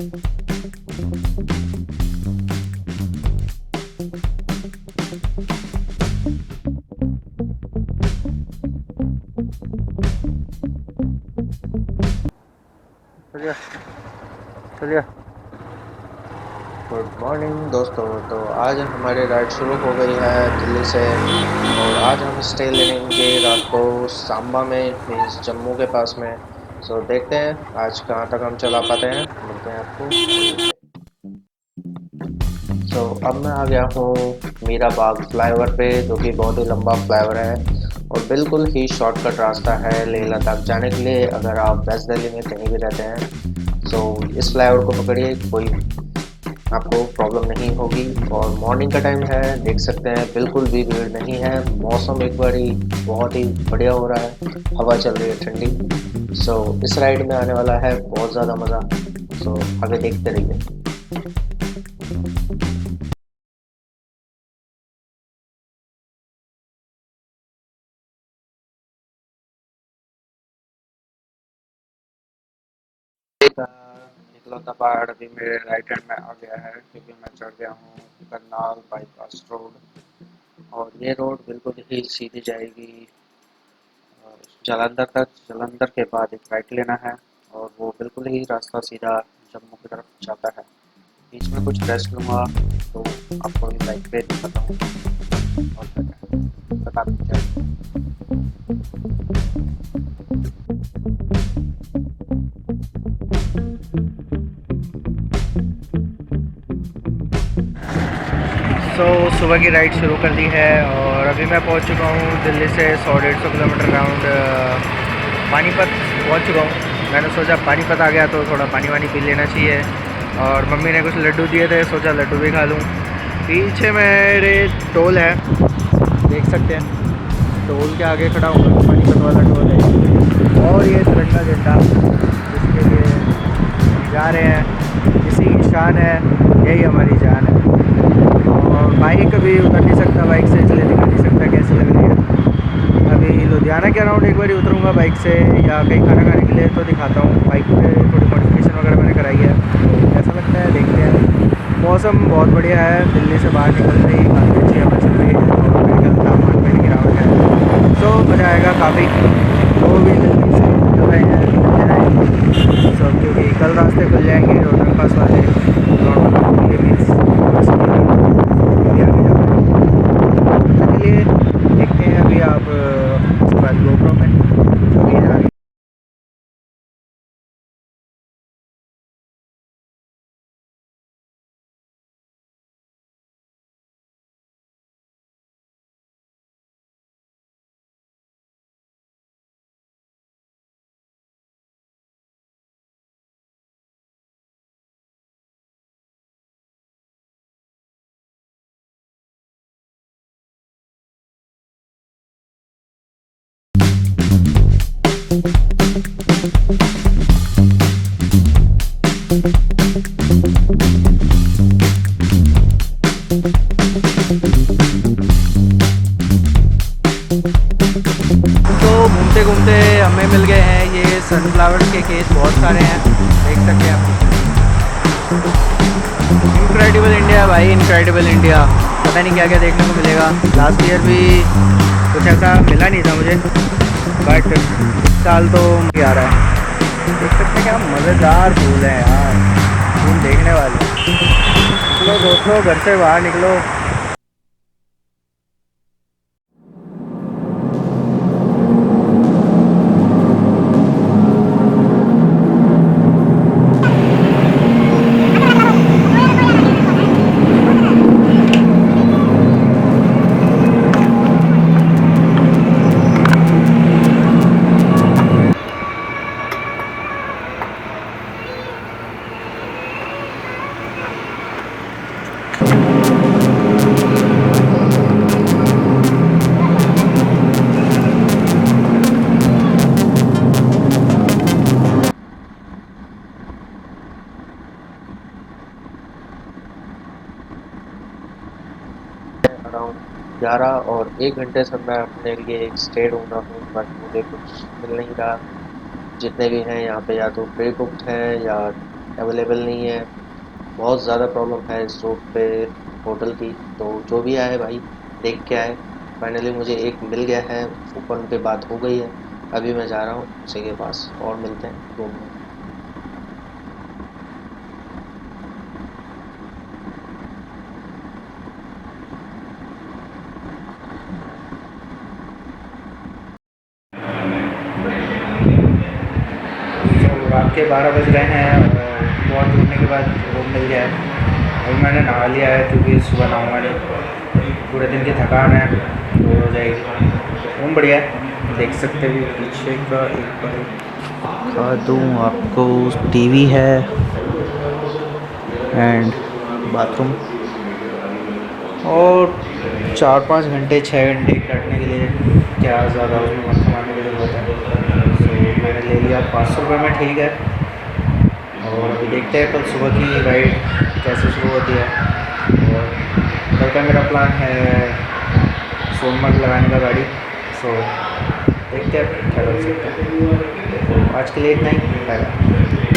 चलिए चलिए। Good morning दोस्तों। तो आज हमारी राइड शुरू हो गई है दिल्ली से, और आज हम स्टे लेंगे रात को सांबा में, मीन्स जम्मू के पास में। सो देखते हैं आज कहाँ तक हम चला पाते हैं। मिलते हैं आपको थोड़ी देर में। अब मैं आ गया हूँ मीरा बाग फ्लाईओवर पे, जो कि बहुत ही लंबा फ्लाईओवर है और बिल्कुल ही शॉर्टकट रास्ता है लेह लद्दाख जाने के लिए, अगर आप वेस्ट दिल्ली में कहीं भी रहते हैं। इस फ्लाईओवर को पकड़िए, कोई आपको प्रॉब्लम नहीं होगी। और मॉर्निंग का टाइम है, देख सकते हैं बिल्कुल भी भीड़ नहीं है। मौसम एक बार ही बहुत ही बढ़िया हो रहा है, हवा चल रही है ठंडी। इस राइड में आने वाला है बहुत ज़्यादा मज़ा। आगे देखते रहिए। इकलौता पहाड़ अभी मेरे राइट हैंड में आ गया है, क्योंकि मैं चढ़ गया हूँ करनाल बाईपास रोड। और ये रोड बिल्कुल ही सीधी जाएगी जालंधर तक। जालंधर के बाद एक राइट लेना है, और वो बिल्कुल ही रास्ता सीधा जम्मू की तरफ जाता है। बीच में कुछ रेस्ट लूँगा, तो आपको इस बाइक पे दिखाता हूँ। और बता दीजिए। सुबह की राइड शुरू कर दी है, और अभी मैं पहुंच चुका हूं दिल्ली से 100-150 किलोमीटर राउंड पानीपत पहुंच चुका हूं। मैंने सोचा पानीपत आ गया तो थोड़ा पानी वानी पी लेना चाहिए, और मम्मी ने कुछ लड्डू दिए थे, सोचा लड्डू भी खा लूं। पीछे मेरे टोल है, देख सकते हैं। टोल के आगे खड़ा हूँ, पानीपत वाला टोल है। और ये तिरंगा झंडा जिसके लिए जा रहे हैं, इसी की शान है, यही हमारी जान है। और बाइक कभी उतर नहीं सकता, बाइक से इसलिए दिखा नहीं सकता कैसी लग रही है। अभी लुधियाना के अराउंड एक बार उतरूँगा बाइक से, या कहीं खाना खाने के लिए तो दिखाता हूँ। बाइक पे थोड़ी मॉडिफिकेशन वगैरह मैंने कराई है, तो कैसा लगता है देखते हैं। मौसम बहुत बढ़िया है, दिल्ली से बाहर निकलते ही काफ़ी अच्छी हवा चल रही है, और मेडिकल तापमान में भी गिरावट है। मज़ा आएगा काफ़ी। वो भी दिल्ली से निकल रहे हैं क्योंकि कल रास्ते खुल जाएंगे रोहतक पास वाले, नॉर्मल ये मीन्स चलिए देखते हैं। अभी आप उसके बाद गोप्रो में जो भी है। तो घूमते घूमते हमें मिल गए हैं ये सनफ्लावर्स के खेत, बहुत सारे हैं, देख सकते हैं आप। इनक्रेडिबल इंडिया भाई, इनक्रेडिबल इंडिया। पता नहीं क्या क्या देखने को मिलेगा। लास्ट ईयर भी कुछ ऐसा मिला नहीं था मुझे, बट इस साल तो मज़ा आ रहा है। देख सकते हैं क्या मज़ेदार फूल है यार, फूल देखने वाले। निकलो दोस्तों, घर से बाहर निकलो। अराउंड 11 और 1 घंटे से मैं अपने लिए एक स्टे ढूंढ रहा हूँ, बट मुझे कुछ मिल नहीं रहा। जितने भी हैं यहाँ पे या तो प्री बुक्ड हैं, या अवेलेबल नहीं है। बहुत ज़्यादा प्रॉब्लम है इस रोड पे होटल की। तो जो भी आए भाई देख के आए। फाइनली मुझे एक मिल गया है, ऊपर उनके बात हो गई है। अभी मैं जा रहा हूँ उसी के पास और मिलते हैं रूम में। तो रात के 12 बज गए हैं और बहुत ढूंढने के बाद रूम मिल गया है। अभी मैंने नहा लिया है क्योंकि सुबह नहाऊंगा नहीं, पूरे दिन की थकान है दूर हो जाएगी। रूम बढ़िया है, देख सकते भी पीछे का एक बार दिखा दूँ आपको। टीवी है एंड बाथरूम, और 4-5 घंटे 6 घंटे काटने के लिए क्या ज़्यादा उसमें मत कमाने की ज़रूरत है। सो मैंने ले लिया 500 रुपये में, ठीक है। और अभी देखते हैं कल सुबह की राइड कैसे शुरू होती है। और कल का मेरा प्लान है सोनमर्ग लगाने का गाड़ी। सो देखते हैं क्या कर सकते हैं। तो आज के लिए इतना ही, बाय बाय।